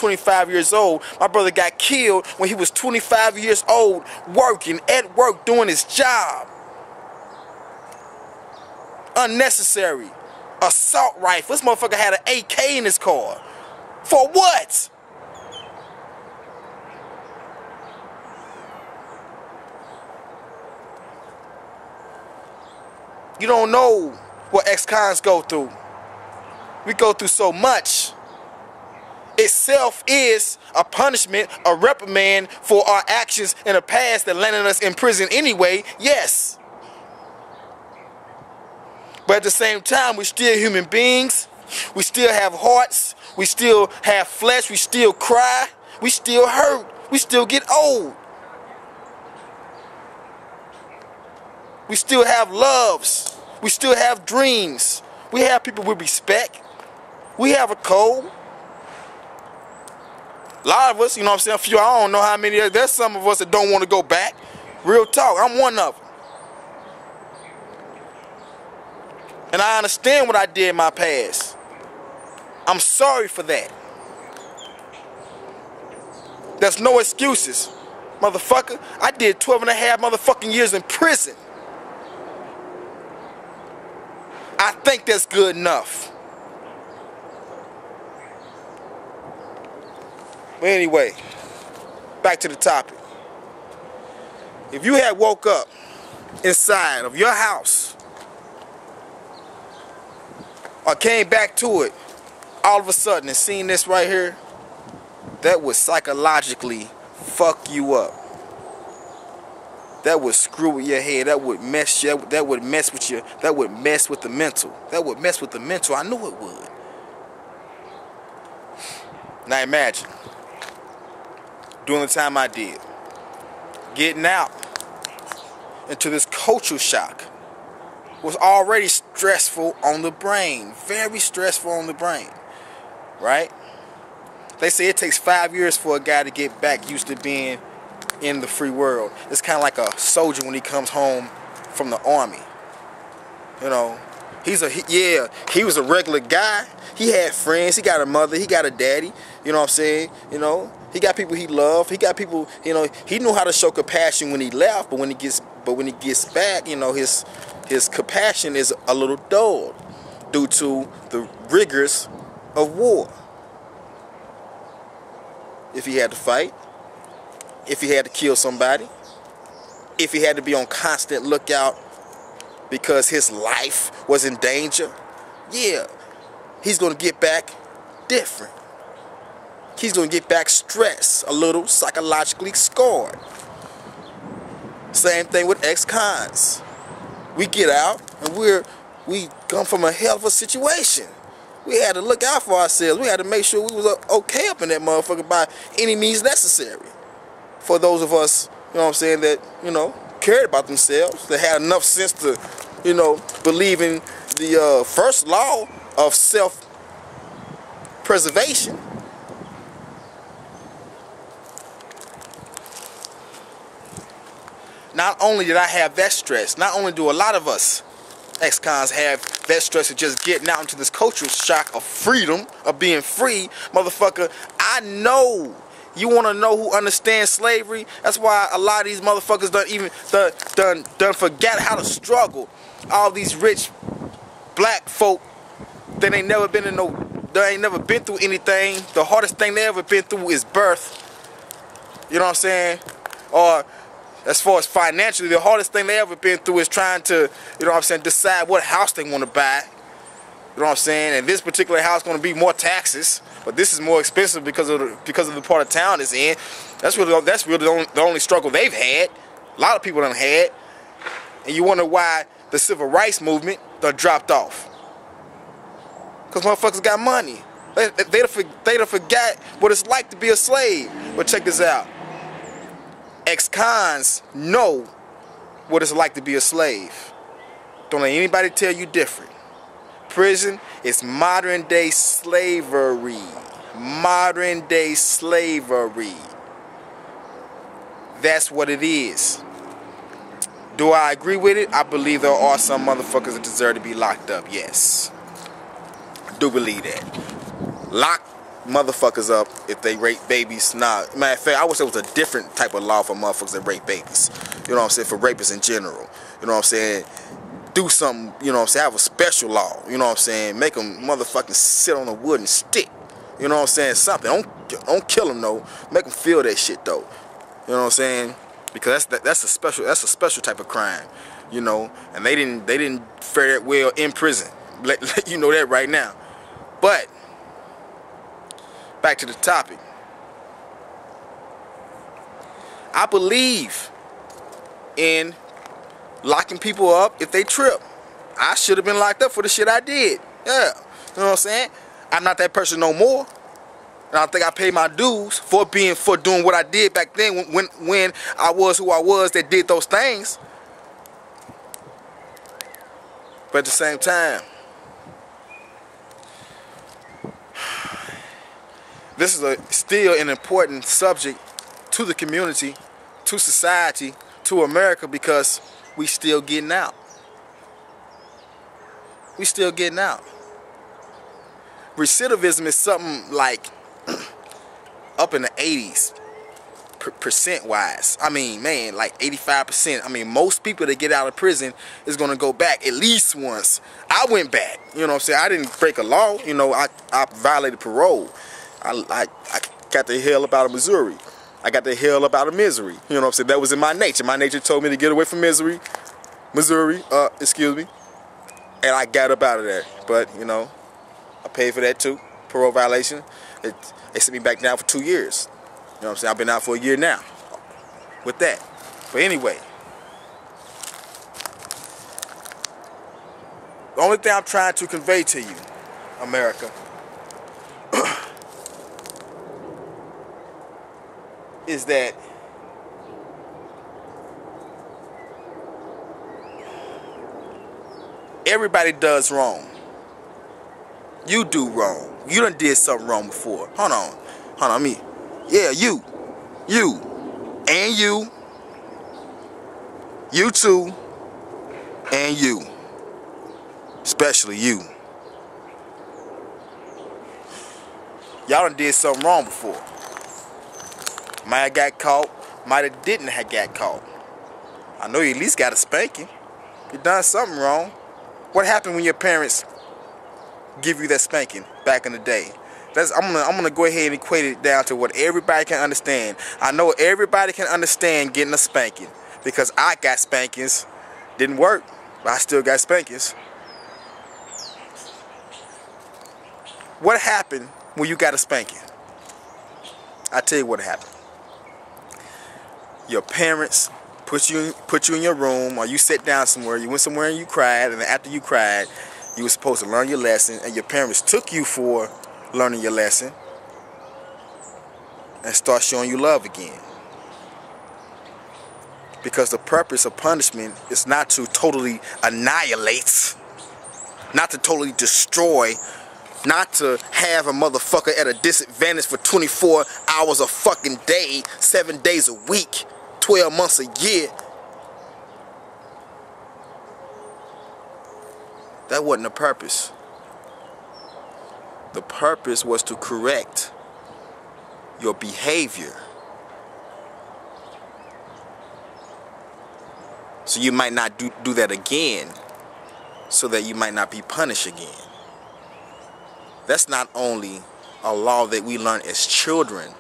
25 years old. My brother got killed when he was 25 years old, working at work, doing his job. Unnecessary. Assault rifle. This motherfucker had an AK in his car. For what? You don't know what ex-cons go through. We go through so much. Itself is a punishment, a reprimand for our actions in the past that landed us in prison anyway, yes. But at the same time, we're still human beings. We still have hearts. We still have flesh. We still cry. We still hurt. We still get old. We still have loves. We still have dreams. We have people we respect. We have a code. A lot of us, you know what I'm saying? A few, I don't know how many. There's some of us that don't want to go back. Real talk. I'm one of them. And I understand what I did in my past. I'm sorry for that. There's no excuses. Motherfucker, I did 12 and a half motherfucking years in prison. I think that's good enough. But anyway, back to the topic. If you had woke up inside of your house or came back to it all of a sudden and seen this right here, that would psychologically fuck you up. That would screw with your head. That would mess you. That would mess with you. That would mess with the mental. That would mess with the mental. I knew it would. Now imagine during the time I did, getting out into this cultural shock was already stressful on the brain. Very stressful on the brain. Right? They say it takes 5 years for a guy to get back used to being in the free world. It's kind of like a soldier when he comes home from the army. You know, he was a regular guy. He had friends. He got a mother. He got a daddy. You know what I'm saying? You know, he got people he loved. He got people. You know, he knew how to show compassion when he left, but when he gets back, you know, his compassion is a little dulled due to the rigors of war. If he had to fight, if he had to kill somebody, if he had to be on constant lookout because his life was in danger, yeah, he's going to get back different. He's going to get back stressed, a little psychologically scarred. Same thing with ex-cons. We get out and we come from a hell of a situation. We had to look out for ourselves. We had to make sure we was okay up in that motherfucker by any means necessary. For those of us, you know what I'm saying, that, you know, cared about themselves, that had enough sense to, you know, believe in the first law of self-preservation. Not only did I have that stress, not only do a lot of us ex-cons have that stress of just getting out into this cultural shock of freedom, of being free, motherfucker, I know. You want to know who understands slavery? That's why a lot of these motherfuckers done forget how to struggle. All these rich black folk that ain't never been through anything. The hardest thing they ever been through is birth. You know what I'm saying? Or as far as financially, the hardest thing they ever been through is trying to, you know what I'm saying, decide what house they want to buy. You know what I'm saying? And this particular house is going to be more taxes, but this is more expensive because of the part of town it's in. That's really the only struggle they've had. A lot of people done had. And you wonder why the civil rights movement done dropped off. Because motherfuckers got money. They done forgot what it's like to be a slave. But check this out. Ex-cons know what it's like to be a slave. Don't let anybody tell you different. Prison is modern day slavery. Modern day slavery. That's what it is. Do I agree with it? I believe there are some motherfuckers that deserve to be locked up. Yes. I do believe that. Lock motherfuckers up if they rape babies. Nah, matter of fact, I wish there was a different type of law for motherfuckers that rape babies. You know what I'm saying? For rapists in general. You know what I'm saying? Do something, you know what I'm saying? Have a special law. You know what I'm saying? Make them motherfucking sit on a wooden stick. You know what I'm saying? Something. Don't kill them though. Make them feel that shit though. You know what I'm saying? Because that's a special type of crime. You know, and they didn't fare that well in prison. Let you know that right now. But back to the topic. I believe in locking people up if they trip. I should have been locked up for the shit I did. Yeah. You know what I'm saying? I'm not that person no more. And I think I paid my dues for doing what I did back then when I was who I was that did those things. But at the same time, this is still an important subject to the community, to society, to America, because we still getting out. We still getting out. Recidivism is something like up in the 80s percent wise. I mean, man, like 85%. I mean, most people that get out of prison is gonna go back at least once. I went back. You know what I'm saying? I didn't break a law. You know, I violated parole. I got the hell up out of Missouri. I got the hell up out of misery. You know what I'm saying? That was in my nature. My nature told me to get away from Missouri, excuse me. And I got up out of there. But, you know, I paid for that too. Parole violation. They sent me back down for 2 years. You know what I'm saying? I've been out for a year now with that. But anyway, the only thing I'm trying to convey to you, America, is that everybody does wrong. You do wrong. You done did something wrong before. Hold on, me. Yeah, you too, and you, especially you. Y'all done did something wrong before. Might have got caught, might have didn't have got caught. I know you at least got a spanking. You done something wrong. What happened when your parents give you that spanking back in the day? I'm gonna go ahead and equate it down to what everybody can understand. I know everybody can understand getting a spanking because I got spankings. Didn't work, but I still got spankings. What happened when you got a spanking? I tell you what happened. Your parents put you in your room, or you sat down somewhere. You went somewhere and you cried, and then after you cried, you were supposed to learn your lesson, and your parents took you for learning your lesson and start showing you love again. Because the purpose of punishment is not to totally annihilate, not to totally destroy, not to have a motherfucker at a disadvantage for 24 hours a fucking day, 7 days a week, 12 months a year. That wasn't the purpose. The purpose was to correct your behavior, so you might not do that again, so that you might not be punished again. That's not only a law that we learn as children,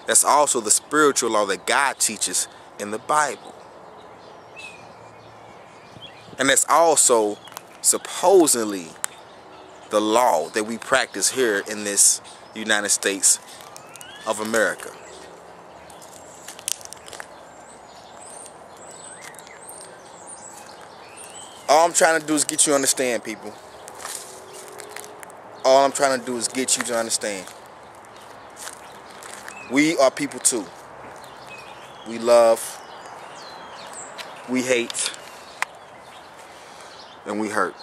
that's also the spiritual law that God teaches in the Bible. And that's also supposedly the law that we practice here in this United States of America. All I'm trying to do is get you to understand, people. All I'm trying to do is get you to understand. We are people too. We love, we hate, and we hurt.